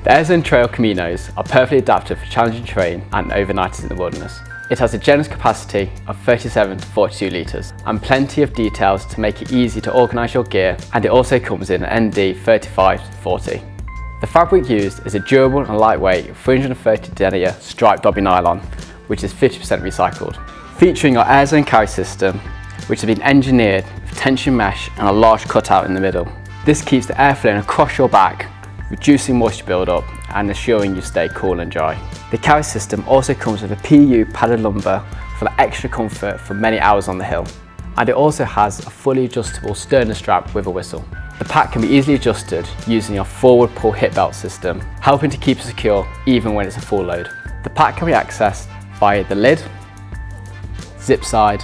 The AirZone Trail Caminos are perfectly adapted for challenging terrain and overnighters in the wilderness. It has a generous capacity of 37 to 42 litres and plenty of details to make it easy to organise your gear, and it also comes in an ND 35 to 40. The fabric used is a durable and lightweight 330 denier striped dobby nylon, which is 50% recycled. Featuring our AirZone carry system, which has been engineered with tension mesh and a large cutout in the middle. This keeps the air flowing across your back, reducing moisture build-up and ensuring you stay cool and dry. The carry system also comes with a PU padded lumbar for the extra comfort for many hours on the hill. And it also has a fully adjustable sterner strap with a whistle. The pack can be easily adjusted using our forward pull hip belt system, helping to keep it secure even when it's a full load. The pack can be accessed via the lid, zip side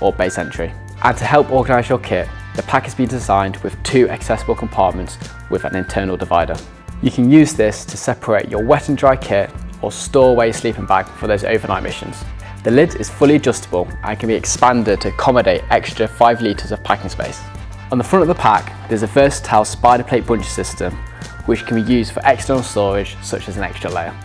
or base entry. And to help organise your kit, the pack has been designed with 2 accessible compartments with an internal divider. You can use this to separate your wet and dry kit or store away your sleeping bag for those overnight missions. The lid is fully adjustable and can be expanded to accommodate extra 5 litres of packing space. On the front of the pack, there's a versatile spider plate bunch system which can be used for external storage such as an extra layer.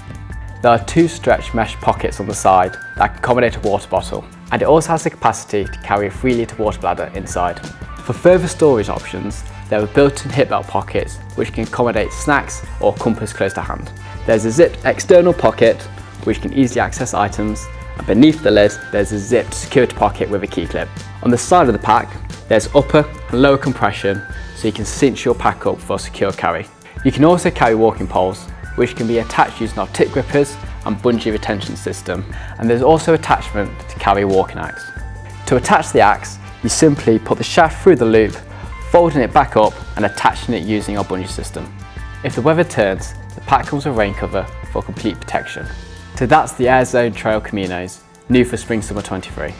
There are 2 stretch mesh pockets on the side that can accommodate a water bottle, and it also has the capacity to carry a 3 litre water bladder inside. For further storage options, there are built-in hip belt pockets which can accommodate snacks or compass close to hand. There's a zipped external pocket which can easily access items, and beneath the lid there's a zipped security pocket with a key clip. On the side of the pack there's upper and lower compression so you can cinch your pack up for secure carry. You can also carry walking poles which can be attached using our tip grippers and bungee retention system, and there's also attachment to carry a walking axe. To attach the axe, you simply put the shaft through the loop, folding it back up and attaching it using our bungee system. If the weather turns, the pack comes with rain cover for complete protection. So that's the AirZone Trail Caminos, new for Spring/Summer 23.